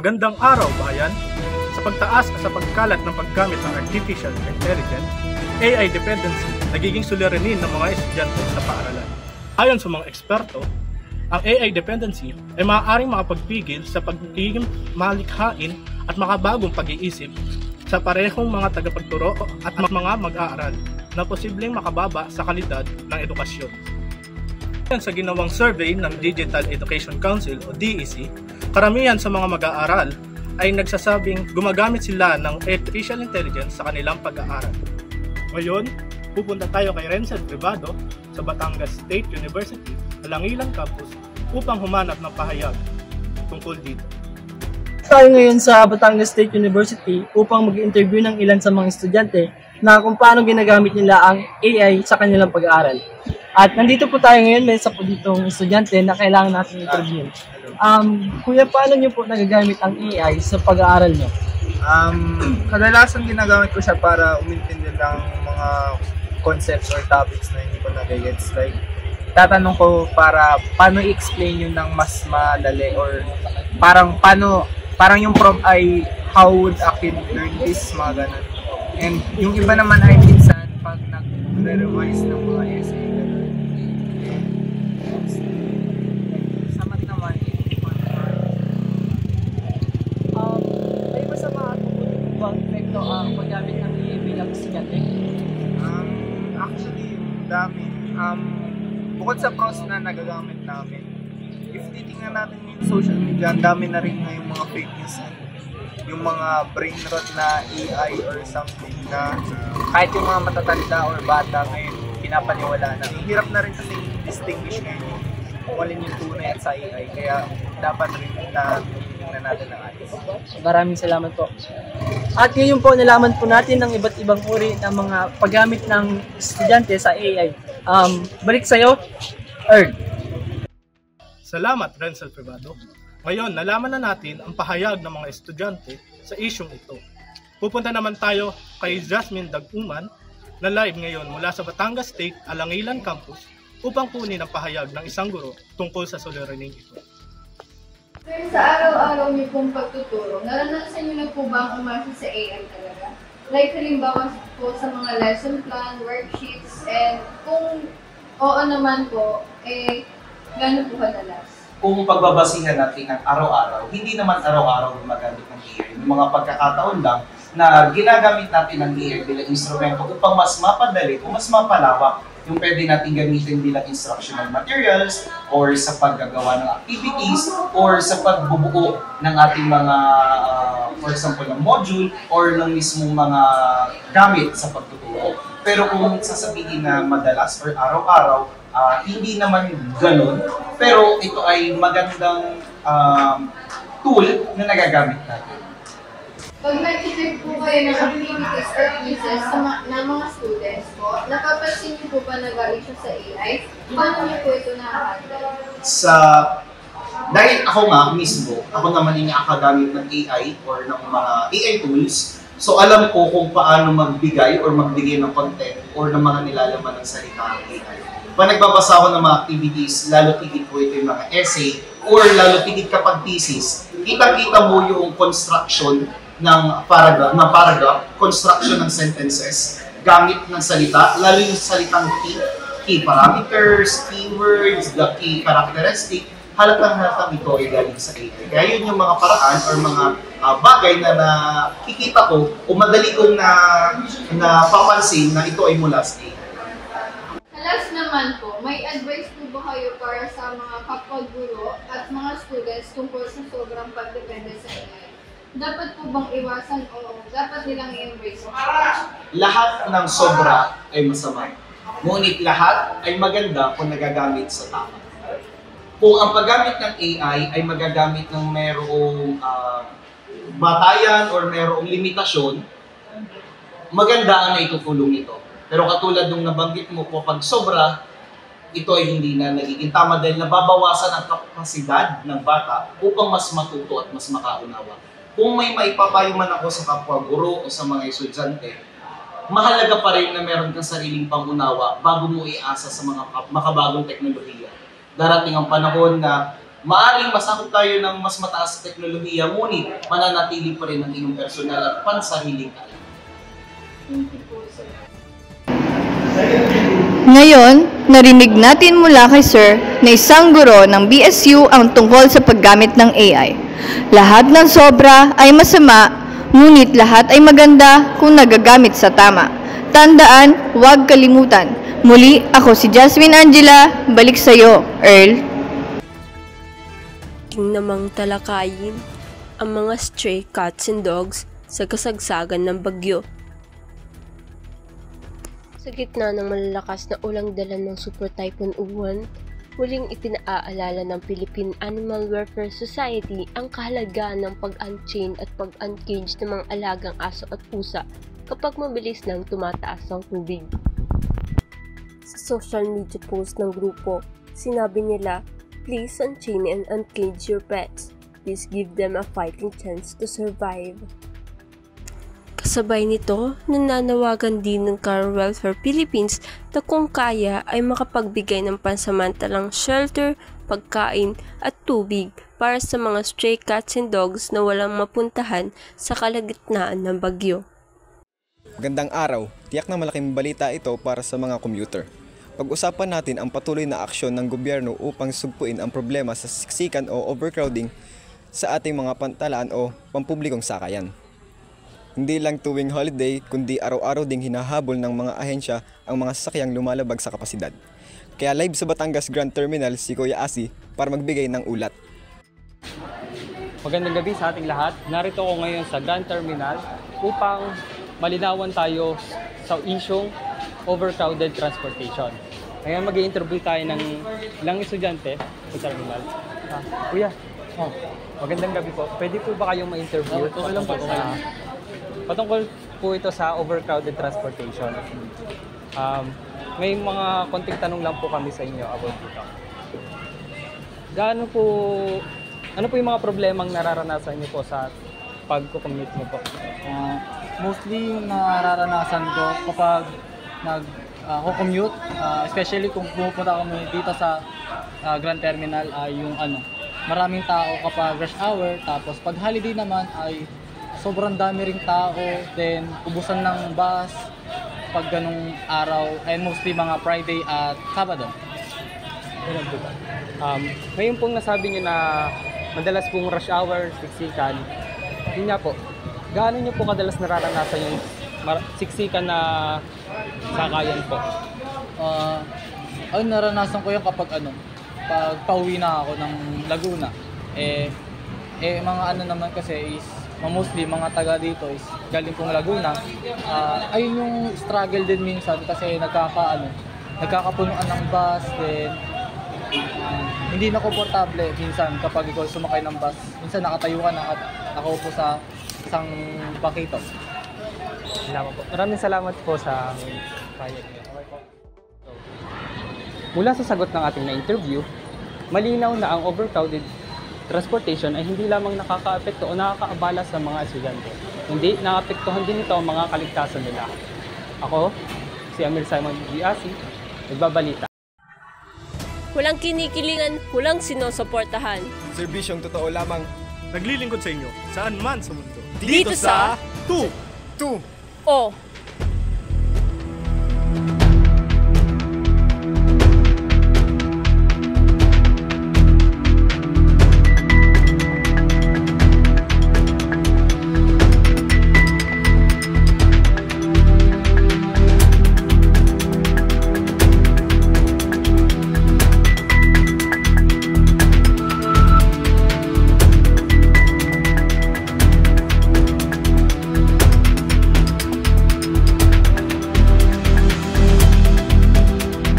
Magandang araw, bayan! Sa pagtaas at sa pagkalat ng paggamit ng Artificial Intelligence, AI dependency nagiging suliranin ng mga estudyante sa paaralan. Ayon sa mga eksperto, ang AI dependency ay maaaring makapagpigil sa pagiging malikhain at makabagong pag-iisip sa parehong mga tagapagturo at mga mag-aaral na posibleng makababa sa kalidad ng edukasyon. Sa ginawang survey ng Digital Education Council o DEC, karamihan sa mga mag-aaral ay nagsasabing gumagamit sila ng artificial intelligence sa kanilang pag-aaral. Ngayon, pupunta tayo kay Renzel Privado sa Batangas State University, Alangilan Campus upang humanap ng pahayag tungkol dito. Tayo ngayon sa Batangas State University upang mag-interview ng ilan sa mga estudyante na kung paano ginagamit nila ang AI sa kanilang pag-aaral. At nandito po tayo ngayon, may isa po ditong estudyante na kailangan natin interview. Kuya, paano niyo po nagagamit ang AI sa pag-aaral niyo? Kadalasan ginagamit ko siya para umintindi ng mga concepts or topics na hindi ko nagigets. Like, tatanong ko para paano i-explain yun ng mas madali or parang yung prompt ay how would a kid learn this, mga ganun. And yung iba naman ay minsan pag nag-revise ng mga essay, May masama at bang epekto ang paggamit ng AI bilang estudyante? Actually, dami. Bukod sa pros na nagagamit namin, if titingnan natin yung social media, ang dami na rin ngayong mga fake news, yung mga brain rot na AI or something na kahit yung mga matatanda or bata ngayon pinapaniwala na. Hirap na rin kasi distinguish ngayon kung alin yung tunay at sa AI, kaya dapat rin na tingnan natin ang ayos. Maraming salamat po. At ngayon po, nalaman po natin ng iba't ibang uri ng mga paggamit ng estudyante sa AI. Balik sa'yo, Earl. Salamat, Renzel Privado. Ngayon, nalaman na natin ang pahayag ng mga estudyante sa isyong ito. Pupunta naman tayo kay Jasmine Daguman na live ngayon mula sa Batangas State Alangilan Campus upang kunin ang pahayag ng isang guro tungkol sa suliraning ito. Sir, sa araw-araw niyo pong pagtuturo, naranasan niyo na po ba ang umasa sa AI talaga? Like halimbawa po sa mga lesson plan, worksheets, and kung oo naman po, gano'n po kadalas? Kung pagbabasihan natin ang araw-araw, hindi naman araw-araw gumagamit ng AI. May mga pagkakataon lang na ginagamit natin ang AI bilang instrumento upang mas mapadali o mas mapalawak yung pwede natin gamitin bilang instructional materials or sa paggagawa ng activities or sa pagbubuo ng ating mga, for example, ng module or ng mismong mga gamit sa pagtuturo. Pero kung sasabihin na madalas or araw-araw, hindi naman ganun, pero ito ay magandang tool na nagagamit natin. Pag nag-check po kayo ng activities or quizzes ng mga students po, napapansin niyo po ba nag-issue sa AI? Paano niyo po ito nakakagay? Dahil ako nga mismo, ako naman yung nakagamit ng AI or ng mga AI tools, so alam ko kung paano magbigay or magbigay ng content or ng mga nilalaman ng salita ng AI. Pag nagbabasa ako ng mga activities, lalo tigit po ito yung mga essay or lalo tigit kapag thesis, kita-kita mo yung construction ng paragraph, construction ng sentences, gamit ng salita, lalo yung salitang key parameters, keywords, the key characteristic, halatang-halatang ito ay galing sa AI. Kaya yun yung mga paraan or mga bagay na nakikita ko o madali kong napapansin na ito ay mula sa AI. Last naman po, may advice po ba kayo para sa mga kapwa-guro at mga students tungkol sa sobrang pagdepende sa AI? Dapat po bang iwasan o dapat nilang i-embrace? Lahat ng sobra ay masama. Ngunit lahat ay maganda kung nagagamit sa tama. Kung ang paggamit ng AI ay magagamit ng merong batayan or merong limitasyon, maganda na itutulong ito. Pero katulad nung nabanggit mo po, pag sobra, ito ay hindi na nagiging tama dahil nababawasan ang kapasidad ng bata upang mas matuto at mas makaunawa. Kung may maipapayo man ako sa kapwa-guro o sa mga estudyante, mahalaga pa rin na meron kang sariling pangunawa bago mo iasa sa mga makabagong teknolohiya. Darating ang panahon na Maaring masakop tayo ng mas mataas na teknolohiya, ngunit mananatili pa rin ang iyong personal at pansariling alam. Thank you po, sir. Ngayon, narinig natin mula kay Sir na isang guro ng BSU ang tungkol sa paggamit ng AI. Lahat ng sobra ay masama, ngunit lahat ay maganda kung nagagamit sa tama. Tandaan, huwag kalimutan. Muli, ako si Jasmine Angela. Balik sa'yo, Earl. Namang talakayin ang mga stray cats and dogs sa kasagsagan ng bagyo. Sa gitna ng malalakas na ulang dala ng Super Typhoon Uwan, muling ipinaalala ng Philippine Animal Welfare Society ang kahalagahan ng pag-unchain at pag-uncage ng mga alagang aso at pusa kapag mabilis nang tumataas ang tubig. Sa social media post ng grupo, sinabi nila, "Please unchain and uncage your pets. Please give them a fighting chance to survive." Kasabay nito, nananawagan din ng Car Welfare Philippines na kung kaya ay makapagbigay ng pansamantalang shelter, pagkain at tubig para sa mga stray cats and dogs na walang mapuntahan sa kalagitnaan ng bagyo. Magandang araw, tiyak na malaking balita ito para sa mga commuter. Pag-usapan natin ang patuloy na aksyon ng gobyerno upang sugpuin ang problema sa siksikan o overcrowding sa ating mga pantalaan o pampublikong sakayan. Hindi lang tuwing holiday, kundi araw-araw ding hinahabol ng mga ahensya ang mga sasakyang lumalabag sa kapasidad. Kaya live sa Batangas Grand Terminal si Kuya Asi para magbigay ng ulat. Magandang gabi sa ating lahat. Narito ako ngayon sa Grand Terminal upang malinawan tayo sa isyong overcrowded transportation. Ngayon mag-i-interview tayo ng ilang estudyante sa terminal. Kuya, magandang gabi po. Pwede po ba kayong ma-interview? Okay lang po. Patungkol po ito sa overcrowded transportation. May mga konting tanong lang po kami sa inyo about dito. Ano po yung mga problemang nararanasan niyo po sa pag-commute niyo po? Mostly yung nararanasan ko kapag nag-commute, especially kung pupunta kami dito sa Grand Terminal ay yung maraming tao kapag rush hour, tapos pag holiday naman ay sobrang dami ring tao, then ubusan ng bus pag ganung araw, and mostly mga Friday at Sabado. Ngayon pong nasabi niyo na madalas pong rush hour, siksikan. Yun nga po, gaano niyo po kadalas nararanasan yung siksikan na sakayan po? Naranasan ko yung kapag pag pauwi na ako ng Laguna. Mga naman kasi is mostly mga taga dito is galing pong Laguna. Ayun yung struggle din minsan kasi nagkakapunuan ng bus, then hindi na komportable minsan kapag ikaw sumakay ng bus. Minsan nakatayo ka na at nakaupo sa isang bakito. Maraming salamat po sa payag niyo. Mula sa sagot ng ating na-interview, malinaw na ang overcrowded transportation ay hindi lamang nakakaapekto o nakakaabala sa mga estudyante. Hindi, naapektuhan din ito ang mga kaligtasan nila. Ako, si Amir Simon Giasi, nagbabalita. Walang kinikilingan, walang sinusuportahan. Serbisyong totoo lamang. Naglilingkod sa inyo, saan man sa mundo. Dito sa Tu! O